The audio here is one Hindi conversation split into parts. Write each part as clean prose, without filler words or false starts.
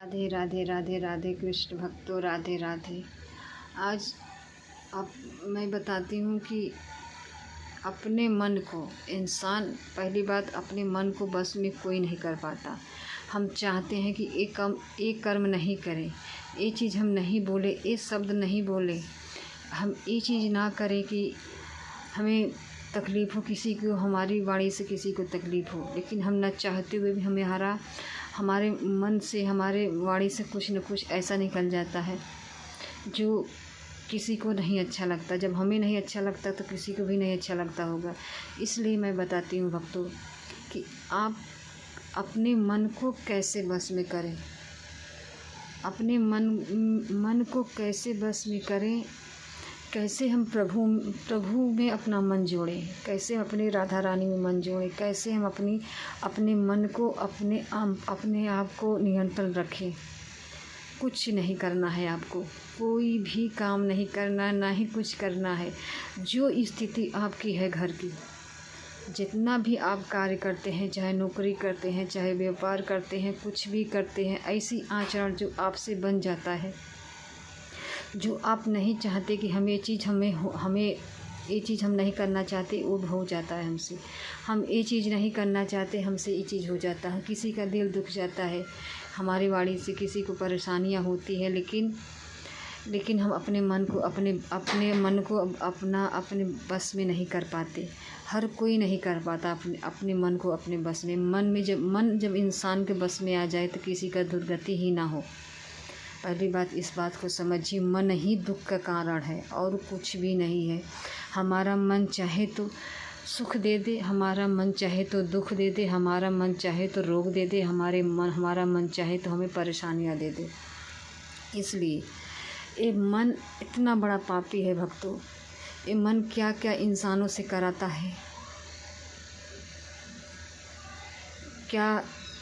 राधे राधे राधे राधे कृष्ण भक्तों, राधे राधे। आज अब मैं बताती हूँ कि अपने मन को इंसान, पहली बात, अपने मन को बस में कोई नहीं कर पाता। हम चाहते हैं कि एक कर्म नहीं करें, ये चीज़ हम नहीं बोले, ये शब्द नहीं बोले, हम ये चीज़ ना करें कि हमें तकलीफ़ हो, किसी को हमारी वाणी से किसी को तकलीफ़ हो, लेकिन हम ना चाहते हुए भी हमारे मन से, हमारे वाणी से कुछ न कुछ ऐसा निकल जाता है जो किसी को नहीं अच्छा लगता। जब हमें नहीं अच्छा लगता तो किसी को भी नहीं अच्छा लगता होगा। इसलिए मैं बताती हूँ भक्तों कि आप अपने मन को कैसे बस में करें, अपने मन को कैसे बस में करें, कैसे हम प्रभु में अपना मन जोड़ें, कैसे अपने राधा रानी में मन जोड़ें, कैसे हम अपने मन को, अपने आप को नियंत्रण रखें। कुछ नहीं करना है आपको, कोई भी काम नहीं करना, ना ही कुछ करना है। जो स्थिति आपकी है घर की, जितना भी आप कार्य करते हैं, चाहे नौकरी करते हैं, चाहे व्यापार करते हैं, कुछ भी करते हैं, ऐसी आचरण जो आपसे बन जाता है, जो आप नहीं चाहते कि हमें ये चीज़ हम नहीं करना चाहते, वो हो जाता है हमसे। हम ये चीज़ नहीं करना चाहते, हमसे ये चीज़ हो जाता है। किसी का दिल दुख जाता है, हमारी वाणी से किसी को परेशानियां होती है, लेकिन हम अपने मन को अपने बस में नहीं कर पाते। हर कोई नहीं कर पाता अपने मन को अपने बस में। मन जब इंसान के बस में आ जाए तो किसी का दुर्गति ही ना हो। पहली बात, इस बात को समझिए, मन ही दुख का कारण है और कुछ भी नहीं है। हमारा मन चाहे तो सुख दे दे, हमारा मन चाहे तो दुख दे दे, हमारा मन चाहे तो रोग दे दे, हमारा मन चाहे तो हमें परेशानियां दे दे। इसलिए ये मन इतना बड़ा पापी है भक्तों। ये मन क्या क्या इंसानों से कराता है,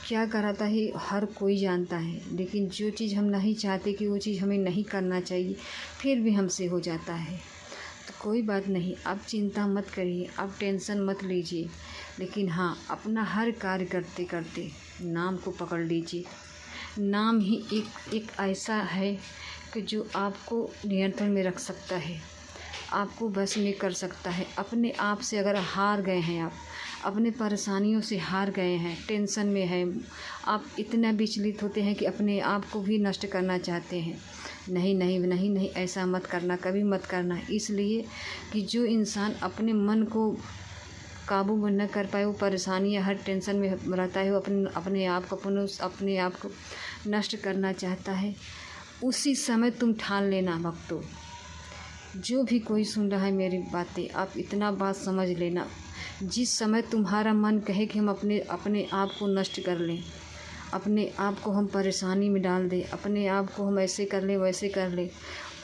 क्या कराता है, हर कोई जानता है। लेकिन जो चीज़ हम नहीं चाहते कि वो चीज़ हमें नहीं करना चाहिए, फिर भी हमसे हो जाता है। तो कोई बात नहीं, आप चिंता मत करिए, आप टेंशन मत लीजिए, लेकिन हाँ, अपना हर कार्य करते करते नाम को पकड़ लीजिए। नाम ही एक ऐसा है कि जो आपको नियंत्रण में रख सकता है, आपको बस में कर सकता है। अपने आप से अगर हार गए हैं, आप अपने परेशानियों से हार गए हैं, टेंशन में हैं, आप इतना विचलित होते हैं कि अपने आप को भी नष्ट करना चाहते हैं। नहीं नहीं नहीं नहीं, ऐसा मत करना, कभी मत करना। इसलिए कि जो इंसान अपने मन को काबू में न कर पाए, वो परेशानियाँ, हर टेंशन में रहता है, वो अपने आप को नष्ट करना चाहता है। उसी समय तुम ठान लेना भक्तों, जो भी कोई सुन रहा है मेरी बातें, आप इतना बात समझ लेना। जिस समय तुम्हारा मन कहे कि हम अपने आप को नष्ट कर लें, अपने आप को हम परेशानी में डाल दें, अपने आप को हम ऐसे कर लें वैसे कर लें,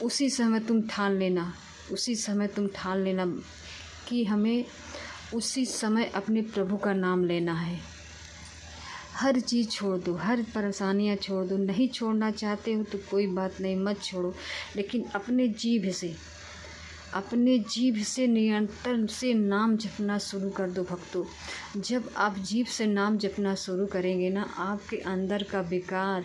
उसी समय तुम ठान लेना कि हमें उसी समय अपने प्रभु का नाम लेना है। हर चीज़ छोड़ दो, हर परेशानियाँ छोड़ दो। नहीं छोड़ना चाहते हो तो कोई बात नहीं, मत छोड़ो, लेकिन अपने जीभ से नियंत्रण से नाम जपना शुरू कर दो भक्तों। जब आप जीभ से नाम जपना शुरू करेंगे ना, आपके अंदर का विकार,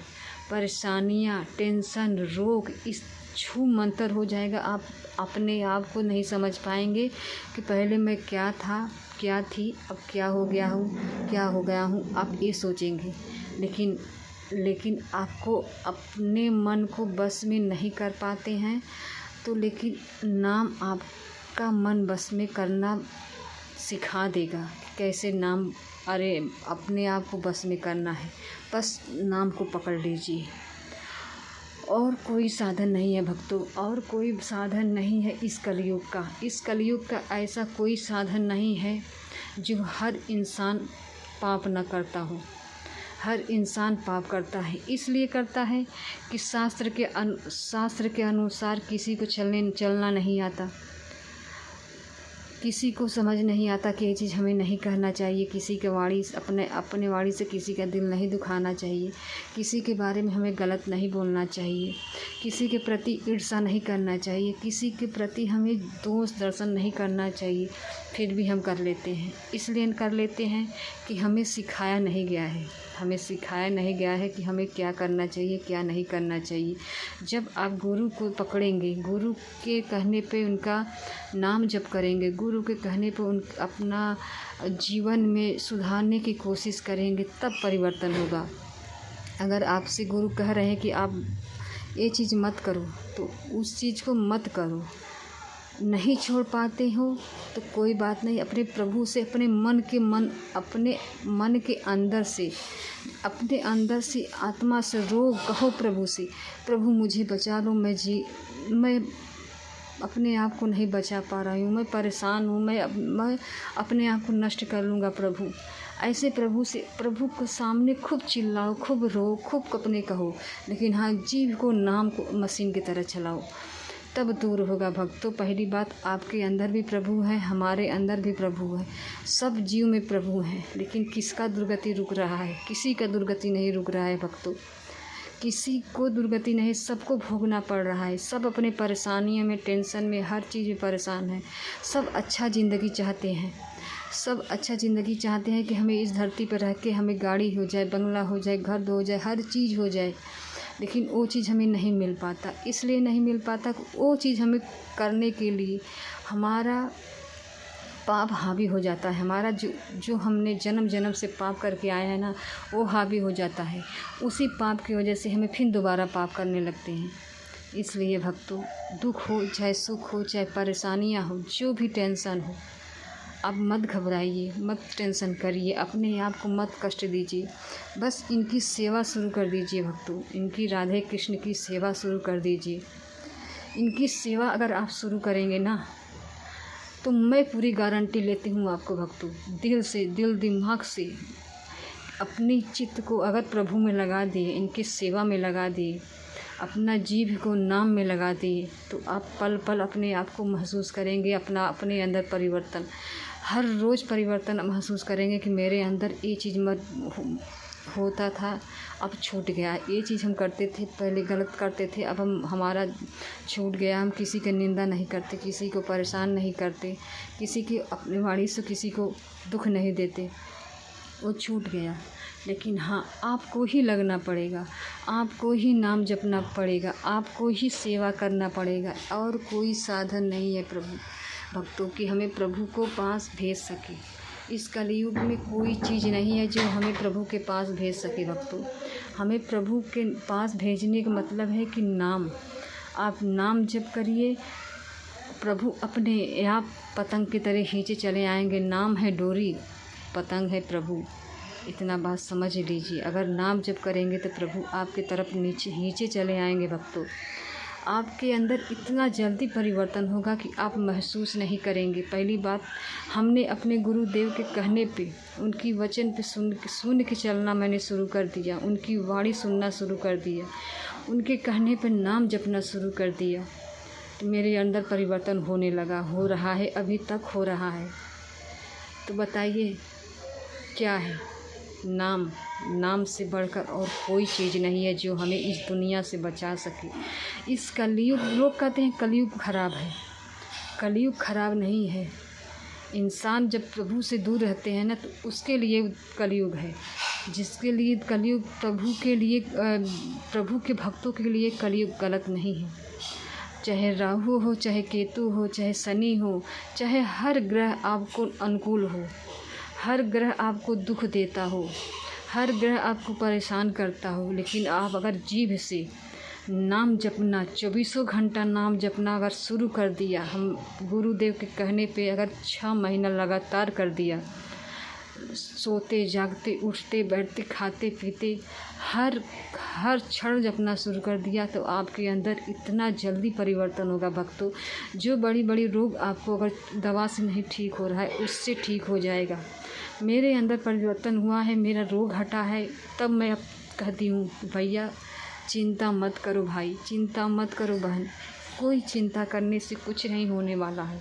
परेशानियाँ, टेंशन, रोग इस छू मंतर हो जाएगा। आप अपने आप को नहीं समझ पाएंगे कि पहले मैं क्या था, क्या थी, अब क्या हो गया हूँ, आप ये सोचेंगे। लेकिन आपको अपने मन को बस में नहीं कर पाते हैं, तो लेकिन नाम आपका मन बस में करना सिखा देगा। कैसे नाम, अरे अपने आप को बस में करना है, बस नाम को पकड़ लीजिए। और कोई साधन नहीं है भक्तों, और कोई साधन नहीं है इस कलयुग का ऐसा कोई साधन नहीं है जो हर इंसान पाप न करता हो। हर इंसान पाप करता है, इसलिए करता है कि शास्त्र के अनुसार किसी को चलना नहीं आता, किसी को समझ नहीं आता कि ये चीज़ हमें नहीं कहना चाहिए, किसी के अपने वाणी से किसी का दिल नहीं दुखाना चाहिए, किसी के बारे में हमें गलत नहीं बोलना चाहिए, किसी के प्रति ईर्ष्या नहीं करना चाहिए, किसी के प्रति हमें दोष दर्शन नहीं करना चाहिए, फिर भी हम कर लेते हैं। इसलिए कर लेते हैं कि हमें सिखाया नहीं गया है, हमें सिखाया नहीं गया है कि हमें क्या करना चाहिए, क्या नहीं करना चाहिए। जब आप गुरु को पकड़ेंगे, गुरु के कहने पे उनका नाम जप करेंगे, गुरु के कहने पे अपना जीवन में सुधारने की कोशिश करेंगे, तब परिवर्तन होगा। अगर आपसे गुरु कह रहे हैं कि आप ये चीज़ मत करो, तो उस चीज़ को मत करो। नहीं छोड़ पाते हो तो कोई बात नहीं, अपने प्रभु से, अपने मन के अंदर से, अपने अंदर से आत्मा से रो, कहो प्रभु से, प्रभु मुझे बचा लो, मैं अपने आप को नहीं बचा पा रही हूँ, मैं परेशान हूँ, मैं अपने आप को नष्ट कर लूँगा प्रभु। ऐसे प्रभु के सामने खूब चिल्लाओ, खूब रो, खूब अपने कहो, लेकिन हाँ, जीव को, नाम को मशीन की तरह चलाओ, तब दूर होगा भक्तों। पहली बात, आपके अंदर भी प्रभु है, हमारे अंदर भी प्रभु है, सब जीव में प्रभु हैं, लेकिन किसका दुर्गति रुक रहा है? किसी का दुर्गति नहीं रुक रहा है भक्तों, किसी को दुर्गति नहीं, सबको भोगना पड़ रहा है। सब अपने परेशानियों में, टेंशन में, हर चीज़ में परेशान है। सब अच्छा ज़िंदगी चाहते हैं, सब अच्छा ज़िंदगी चाहते हैं कि हमें इस धरती पर रह के हमें गाड़ी हो जाए, बंगला हो जाए, घर हो जाए, हर चीज़ हो जाए, लेकिन वो चीज़ हमें नहीं मिल पाता। इसलिए नहीं मिल पाता, वो चीज़ हमें करने के लिए हमारा पाप हावी हो जाता है। हमारा जो हमने जन्म से पाप करके आए हैं ना, वो हावी हो जाता है। उसी पाप की वजह से हमें फिर दोबारा पाप करने लगते हैं। इसलिए भक्तों, दुख हो चाहे सुख हो, चाहे परेशानियाँ हो, जो भी टेंशन हो, आप मत घबराइए, मत टेंशन करिए, अपने आप को मत कष्ट दीजिए। बस इनकी सेवा शुरू कर दीजिए भक्तों, इनकी राधे कृष्ण की सेवा शुरू कर दीजिए। इनकी सेवा अगर आप शुरू करेंगे ना, तो मैं पूरी गारंटी लेती हूँ आपको भक्तों, दिल से, दिल दिमाग से अपनी चित्त को अगर प्रभु में लगा दिए, इनकी सेवा में लगा दिए, अपना जीव को नाम में लगा दिए, तो आप पल पल अपने आप को महसूस करेंगे, अपने अंदर परिवर्तन, हर रोज़ परिवर्तन महसूस करेंगे कि मेरे अंदर ये चीज़ होता था, अब छूट गया। ये चीज़ हम करते थे, पहले गलत करते थे, अब हमारा छूट गया। हम किसी की निंदा नहीं करते, किसी को परेशान नहीं करते, किसी की अपनी वाणी से किसी को दुख नहीं देते, वो छूट गया। लेकिन हाँ, आपको ही लगना पड़ेगा, आपको ही नाम जपना पड़ेगा, आपको ही सेवा करना पड़ेगा, और कोई साधन नहीं है प्रभु भक्तों की हमें प्रभु को पास भेज सके। इस कलयुग में कोई चीज़ नहीं है जो हमें प्रभु के पास भेज सके भक्तों। हमें प्रभु के पास भेजने का मतलब है कि नाम, आप नाम जप करिए, प्रभु अपने आप पतंग की तरह खींचे चले आएंगे। नाम है डोरी, पतंग है प्रभु, इतना बात समझ लीजिए। अगर नाम जप करेंगे तो प्रभु आपके तरफ नीचे चले आएंगे भक्तों। आपके अंदर इतना जल्दी परिवर्तन होगा कि आप महसूस नहीं करेंगे। पहली बात, हमने अपने गुरुदेव के कहने पे, उनकी वचन पे सुन के चलना मैंने शुरू कर दिया, उनकी वाणी सुनना शुरू कर दिया, उनके कहने पे नाम जपना शुरू कर दिया, तो मेरे अंदर परिवर्तन होने लगा, हो रहा है, अभी तक हो रहा है। तो बताइए क्या है? नाम से बढ़कर और कोई चीज़ नहीं है जो हमें इस दुनिया से बचा सके। इस कलयुग, लोग कहते हैं कलयुग खराब है, कलयुग खराब नहीं है। इंसान जब प्रभु से दूर रहते हैं ना, तो उसके लिए कलयुग है। जिसके लिए कलयुग, प्रभु के भक्तों के लिए कलयुग गलत नहीं है। चाहे राहु हो, चाहे केतु हो, चाहे शनि हो, चाहे हर ग्रह आपको अनुकूल हो, हर ग्रह आपको दुख देता हो, हर ग्रह आपको परेशान करता हो, लेकिन आप अगर जीभ से नाम जपना, 24 घंटा नाम जपना अगर शुरू कर दिया, हम गुरुदेव के कहने पे अगर 6 महीना लगातार कर दिया, सोते जागते, उठते बैठते, खाते पीते, हर क्षण जपना शुरू कर दिया, तो आपके अंदर इतना जल्दी परिवर्तन होगा भक्तों। जो बड़ी बड़ी रोग आपको अगर दवा से नहीं ठीक हो रहा है, उससे ठीक हो जाएगा। मेरे अंदर परिवर्तन हुआ है, मेरा रोग हटा है, तब मैं अब कहती हूँ भैया चिंता मत करो भाई, चिंता मत करो बहन, कोई चिंता करने से कुछ नहीं होने वाला है।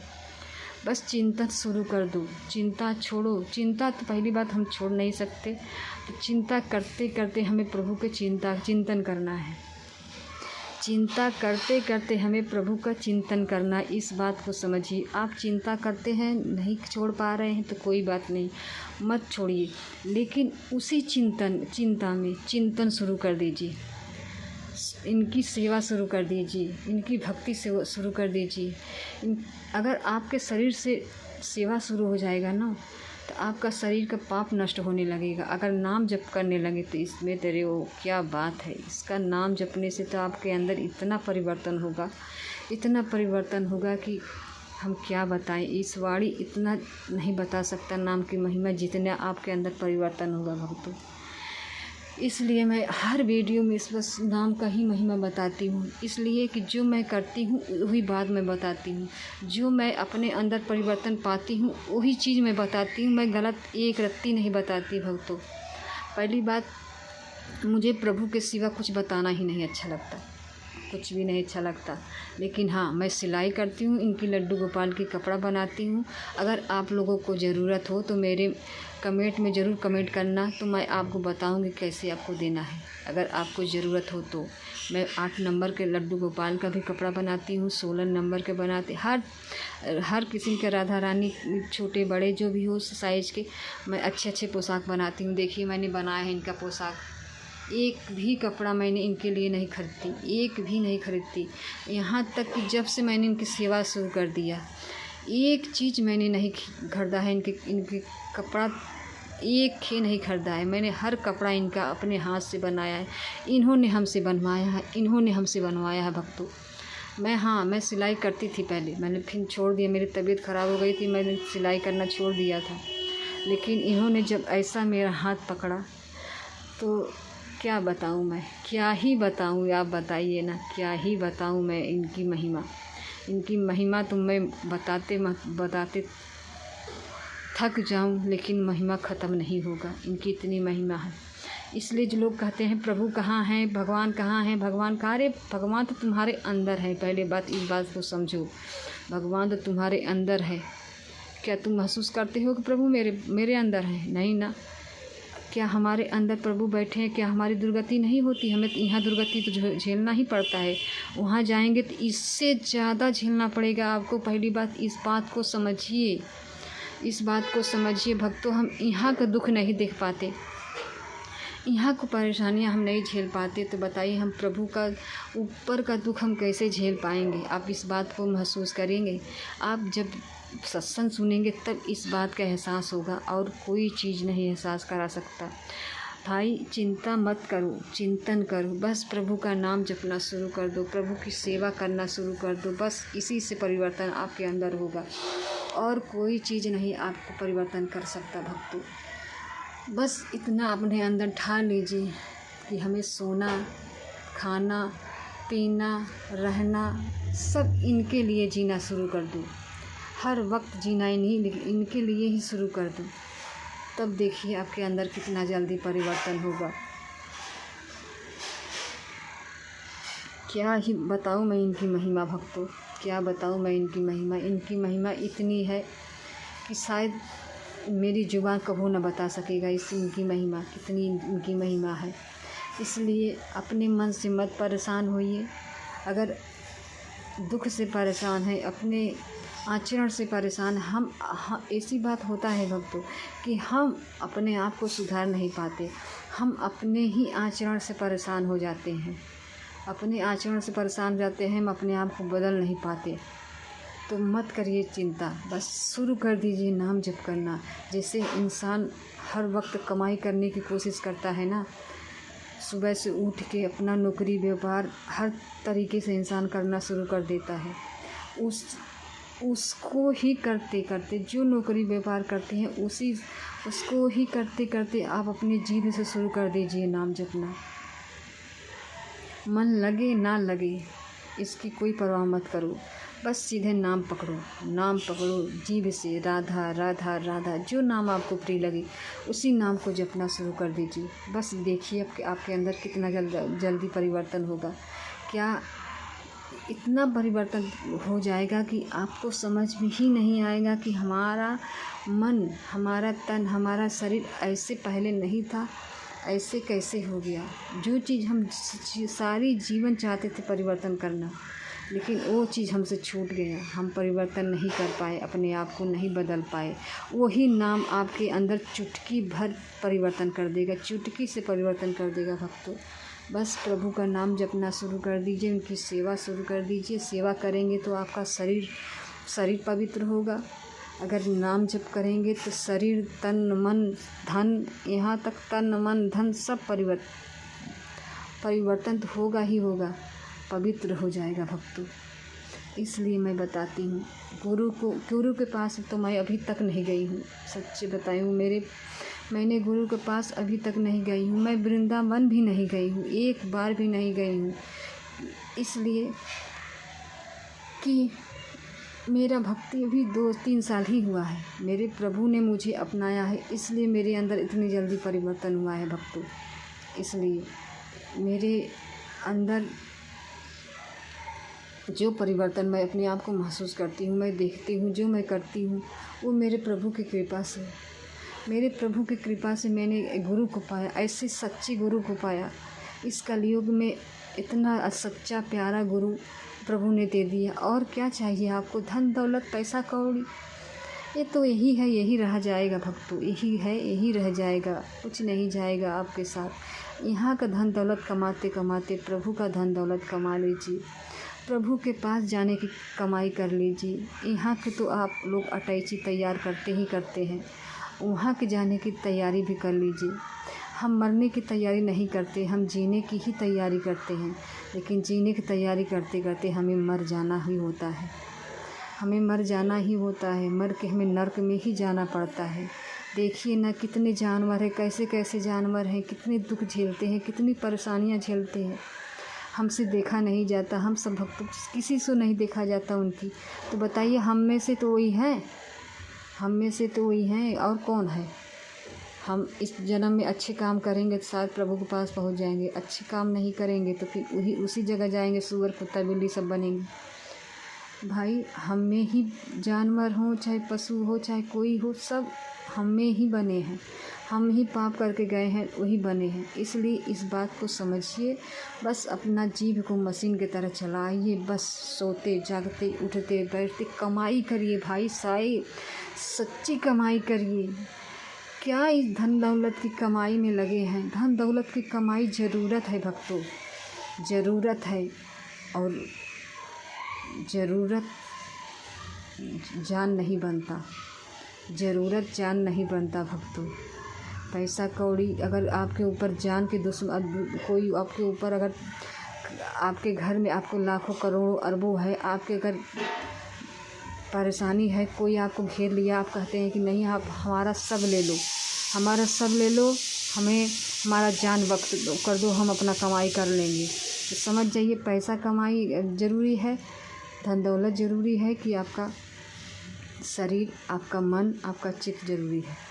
बस चिंता शुरू कर दो, चिंता छोड़ो। चिंता तो पहली बात हम छोड़ नहीं सकते, तो चिंता करते करते हमें प्रभु के चिंतन करना है। चिंता करते करते हमें प्रभु का चिंतन करना, इस बात को समझिए। आप चिंता करते हैं, नहीं छोड़ पा रहे हैं तो कोई बात नहीं, मत छोड़िए, लेकिन उसी चिंता में चिंतन शुरू कर दीजिए, इनकी सेवा शुरू कर दीजिए, इनकी भक्ति सेवा शुरू कर दीजिए। अगर आपके शरीर से सेवा शुरू हो जाएगा ना, तो आपका शरीर का पाप नष्ट होने लगेगा। अगर नाम जप करने लगे तो इसमें तेरे वो क्या बात है, इसका नाम जपने से तो आपके अंदर इतना परिवर्तन होगा कि हम क्या बताएं। इस वाणी इतना नहीं बता सकता नाम की महिमा, जितना आपके अंदर परिवर्तन होगा भक्तों। इसलिए मैं हर वीडियो में इस बस नाम का ही महिमा बताती हूँ, इसलिए कि जो मैं करती हूँ वही बात मैं बताती हूँ, जो मैं अपने अंदर परिवर्तन पाती हूँ वही चीज़ मैं बताती हूँ। मैं गलत एक रत्ती नहीं बताती भक्तों। पहली बात, मुझे प्रभु के सिवा कुछ बताना ही नहीं अच्छा लगता, कुछ भी नहीं अच्छा लगता। लेकिन हाँ, मैं सिलाई करती हूँ, इनकी लड्डू गोपाल की कपड़ा बनाती हूँ। अगर आप लोगों को ज़रूरत हो तो मेरे कमेंट में ज़रूर कमेंट करना, तो मैं आपको बताऊँगी कैसे आपको देना है। अगर आपको ज़रूरत हो तो मैं 8 नंबर के लड्डू गोपाल का भी कपड़ा बनाती हूँ, 16 नंबर के बनाती, हर किस्म के राधा रानी, छोटे बड़े जो भी हो साइज़ के, मैं अच्छे अच्छे पोशाक बनाती हूँ। देखिए मैंने बनाया है इनका पोशाक, एक भी कपड़ा मैंने इनके लिए नहीं खरीदती, एक भी नहीं खरीदती। यहाँ तक कि जब से मैंने इनकी सेवा शुरू कर दिया, एक चीज़ मैंने नहीं खरीदा है। इनके कपड़ा एक ही नहीं खरीदा है मैंने, हर कपड़ा इनका अपने हाथ से बनाया है, इन्होंने हमसे बनवाया है भक्तों। मैं सिलाई करती थी पहले, मैंने फिर छोड़ दिया, मेरी तबीयत ख़राब हो गई थी, मैंने सिलाई करना छोड़ दिया था। लेकिन इन्होंने जब ऐसा मेरा हाथ पकड़ा तो क्या बताऊँ मैं, क्या ही बताऊँ, आप बताइए ना, क्या ही बताऊँ मैं इनकी महिमा तो मैं बताते थक जाऊँ, लेकिन महिमा ख़त्म नहीं होगा, इनकी इतनी महिमा है। इसलिए जो लोग कहते हैं प्रभु कहाँ हैं, भगवान कहाँ हैं, भगवान कहाँ, अरे भगवान तो तुम्हारे अंदर है। पहले बात इस बात को समझो, भगवान तो तुम्हारे अंदर है। क्या तुम महसूस करते हो कि प्रभु मेरे अंदर है? नहीं ना। क्या हमारे अंदर प्रभु बैठे हैं? क्या हमारी दुर्गति नहीं होती? हमें यहाँ दुर्गति तो झेलना ही पड़ता है, वहाँ जाएंगे तो इससे ज़्यादा झेलना पड़ेगा आपको। पहली बात इस बात को समझिए भक्तों, हम यहाँ का दुख नहीं देख पाते, यहाँ को परेशानियाँ हम नहीं झेल पाते, तो बताइए हम प्रभु का ऊपर का दुख हम कैसे झेल पाएंगे? आप इस बात को महसूस करेंगे, आप जब सत्संग सुनेंगे तब इस बात का एहसास होगा, और कोई चीज़ नहीं एहसास करा सकता। भाई चिंता मत करो, चिंतन करो, बस प्रभु का नाम जपना शुरू कर दो, प्रभु की सेवा करना शुरू कर दो, बस इसी से परिवर्तन आपके अंदर होगा, और कोई चीज़ नहीं आपको परिवर्तन कर सकता भक्तों। बस इतना अपने अंदर ठान लीजिए कि हमें सोना, खाना, पीना, रहना सब इनके लिए जीना शुरू कर दो। हर वक्त जीना ही नहीं, लेकिन इनके लिए ही शुरू कर दो, तब देखिए आपके अंदर कितना जल्दी परिवर्तन होगा। क्या ही बताऊँ मैं इनकी महिमा भक्तों, क्या बताऊँ मैं इनकी महिमा इतनी है कि शायद मेरी जुबान कभी न बता सकेगा इनकी महिमा, कितनी इनकी महिमा है। इसलिए अपने मन से मत परेशान होइए। अगर दुख से परेशान है, अपने आचरण से परेशान, हम ऐसी बात होता है भक्तों कि हम अपने आप को सुधार नहीं पाते, हम अपने ही आचरण से परेशान हो जाते हैं, हम अपने आप को बदल नहीं पाते। तो मत करिए चिंता, बस शुरू कर दीजिए नाम जप करना। जैसे इंसान हर वक्त कमाई करने की कोशिश करता है ना, सुबह से उठ के अपना नौकरी व्यापार हर तरीके से इंसान करना शुरू कर देता है, उसको ही करते करते, जो नौकरी व्यापार करते हैं उसको ही करते करते आप अपने जीवन से शुरू कर दीजिए नाम जपना। मन लगे ना लगे इसकी कोई परवाह मत करो, बस सीधे नाम पकड़ो जीभ से, राधा राधा राधा, जो नाम आपको प्रिय लगे उसी नाम को जपना शुरू कर दीजिए। बस देखिए आपके अंदर कितना जल्दी परिवर्तन होगा। क्या इतना परिवर्तन हो जाएगा कि आपको समझ में ही नहीं आएगा कि हमारा मन, हमारा तन, हमारा शरीर ऐसे पहले नहीं था, ऐसे कैसे हो गया? जो चीज़ हम सारी जीवन चाहते थे परिवर्तन करना, लेकिन वो चीज़ हमसे छूट गया। हम परिवर्तन नहीं कर पाए, अपने आप को नहीं बदल पाए। वही नाम आपके अंदर चुटकी भर परिवर्तन कर देगा, चुटकी से परिवर्तन कर देगा भक्तों। बस प्रभु का नाम जपना शुरू कर दीजिए, उनकी सेवा शुरू कर दीजिए। सेवा करेंगे तो आपका शरीर पवित्र होगा। अगर नाम जप करेंगे तो शरीर, तन, मन, धन, यहाँ तक तन, मन, धन सब परिवर्तन तो होगा ही होगा, पवित्र हो जाएगा भक्तों। इसलिए मैं बताती हूँ, गुरु के पास तो मैं अभी तक नहीं गई हूँ। सच्चे बताई हूँ, मैंने गुरु के पास अभी तक नहीं गई हूँ। मैं वृंदावन भी नहीं गई हूँ, एक बार भी नहीं गई हूँ। इसलिए कि मेरा भक्ति अभी 2-3 साल ही हुआ है। मेरे प्रभु ने मुझे अपनाया है, इसलिए मेरे अंदर इतनी जल्दी परिवर्तन हुआ है भक्तों। इसलिए मेरे अंदर जो परिवर्तन मैं अपने आप को महसूस करती हूँ, मैं देखती हूँ, जो मैं करती हूँ, वो मेरे प्रभु की कृपा से। मेरे प्रभु की कृपा से मैंने गुरु को पाया, ऐसे सच्चे गुरु को पाया। इस कलयुग में इतना सच्चा प्यारा गुरु प्रभु ने दे दिया। और क्या चाहिए आपको? धन दौलत, पैसा कौड़ी, ये तो यही है, यही रह जाएगा भक्तों। यही है, यही रह जाएगा, कुछ नहीं जाएगा आपके साथ। यहाँ का धन दौलत कमाते कमाते प्रभु का धन दौलत कमा लीजिए, प्रभु के पास जाने की कमाई कर लीजिए। यहाँ के तो आप लोग अटैची तैयार करते ही करते हैं, वहाँ के जाने की तैयारी भी कर लीजिए। हम मरने की तैयारी नहीं करते, हम जीने की ही तैयारी करते हैं। लेकिन जीने की तैयारी करते करते हमें मर जाना ही होता है, हमें मर जाना ही होता है। मर के हमें नर्क में ही जाना पड़ता है। देखिए ना, कितने जानवर हैं, कैसे कैसे जानवर हैं, कितने दुख झेलते हैं, कितनी परेशानियाँ झेलते हैं। हमसे देखा नहीं जाता, हम सब भक्तों किसी से नहीं देखा जाता उनकी। तो बताइए, हम में से तो वही हैं, हम में से तो वही हैं, और कौन है? हम इस जन्म में अच्छे काम करेंगे तो शायद प्रभु के पास पहुंच जाएंगे। अच्छे काम नहीं करेंगे तो फिर उसी जगह जाएंगे, सूअर, कुत्ता, बिल्ली सब बनेंगे। भाई, हम में ही जानवर हो, चाहे पशु हो, चाहे कोई हो, सब हम में ही बने हैं। हम ही पाप करके गए हैं, वही बने हैं। इसलिए इस बात को समझिए। बस अपना जीभ को मशीन की तरह चलाइए। बस सोते जागते उठते बैठते कमाई करिए भाई साहब, सच्ची कमाई करिए। क्या इस धन दौलत की कमाई में लगे हैं? धन दौलत की कमाई ज़रूरत है भक्तों, ज़रूरत है। और ज़रूरत जान नहीं बनता, ज़रूरत जान नहीं बनता भक्तों। पैसा कौड़ी अगर आपके ऊपर जान के दुश्मन, कोई आपके ऊपर, अगर आपके घर में आपको लाखों करोड़ों अरबों है, आपके अगर परेशानी है, कोई आपको घेर लिया, आप कहते हैं कि नहीं, आप हमारा सब ले लो, हमारा सब ले लो, हमें हमारा जान वक्त कर दो, हम अपना कमाई कर लेंगे। तो समझ जाइए, पैसा कमाई ज़रूरी है, धन दौलत ज़रूरी है कि आपका शरीर, आपका मन, आपका चित्त ज़रूरी है।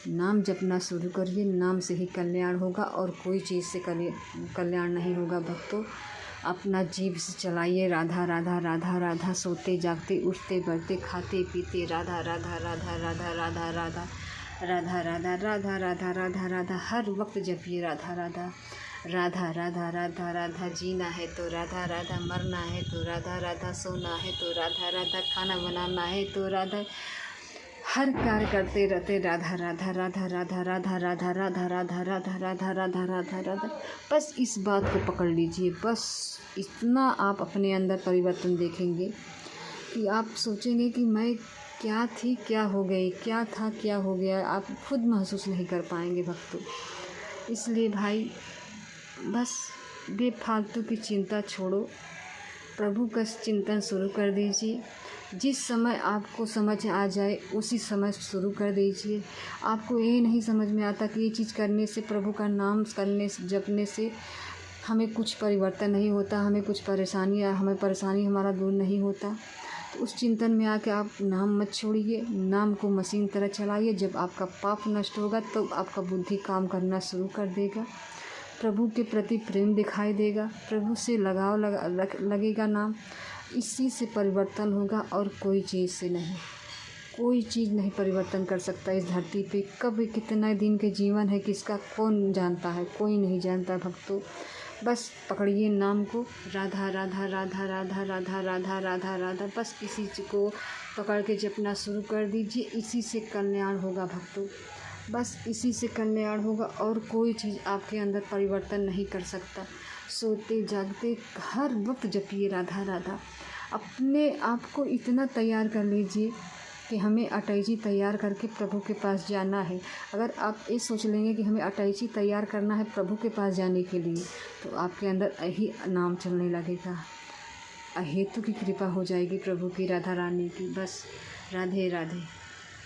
नाम जपना शुरू करिए, नाम से ही कल्याण होगा और कोई चीज़ से कल्याण नहीं होगा भक्तों। अपना जीभ से चलाइए राधा राधा राधा राधा, सोते जागते उठते बैठते खाते पीते राधा राधा राधा राधा राधा राधा राधा राधा राधा राधा राधा राधा, हर वक्त जपिए राधा राधा राधा राधा राधा राधा। जीना है तो राधा राधा, मरना है तो राधा राधा, सोना है तो राधा राधा, खाना बनाना है तो राधा, हर कार्य करते रहते राधा राधा राधा राधा राधा राधा राधा राधा राधा राधा राधा राधा राधा। बस इस बात को पकड़ लीजिए, बस इतना आप अपने अंदर परिवर्तन देखेंगे कि आप सोचेंगे कि मैं क्या थी, क्या हो गई, क्या था, क्या हो गया। आप खुद महसूस नहीं कर पाएंगे भक्तों। इसलिए भाई, बस बेफालतू की चिंता छोड़ो, प्रभु का चिंतन शुरू कर दीजिए। जिस समय आपको समझ आ जाए उसी समय शुरू कर दीजिए। आपको ये नहीं समझ में आता कि ये चीज़ करने से, प्रभु का नाम करने से, जपने से हमें कुछ परिवर्तन नहीं होता, हमें कुछ परेशानी हमारा दूर नहीं होता। तो उस चिंतन में आके आप नाम मत छोड़िए, नाम को मशीन तरह चलाइए। जब आपका पाप नष्ट होगा तो आपका बुद्धि काम करना शुरू कर देगा, प्रभु के प्रति प्रेम दिखाई देगा, प्रभु से लगाव लगेगा नाम। इसी से परिवर्तन होगा और कोई चीज़ से नहीं। कोई चीज़ नहीं परिवर्तन कर सकता इस धरती पे। कब कितना दिन के जीवन है किसका कौन जानता है, कोई नहीं जानता भक्तों। बस पकड़िए नाम को, राधा राधा राधा राधा राधा राधा राधा राधा, बस इसी को पकड़ के जपना शुरू कर दीजिए। इसी से कल्याण होगा भक्तों, बस इसी से कल्याण होगा। और कोई चीज़ आपके अंदर परिवर्तन नहीं कर सकता। सोते जागते हर वक्त जपिए राधा राधा। अपने आप को इतना तैयार कर लीजिए कि हमें अटैची तैयार करके प्रभु के पास जाना है। अगर आप ये सोच लेंगे कि हमें अटैची तैयार करना है प्रभु के पास जाने के लिए, तो आपके अंदर यही नाम चलने लगेगा। अहेतु की कृपा हो जाएगी प्रभु की, राधा रानी की। बस राधे राधे।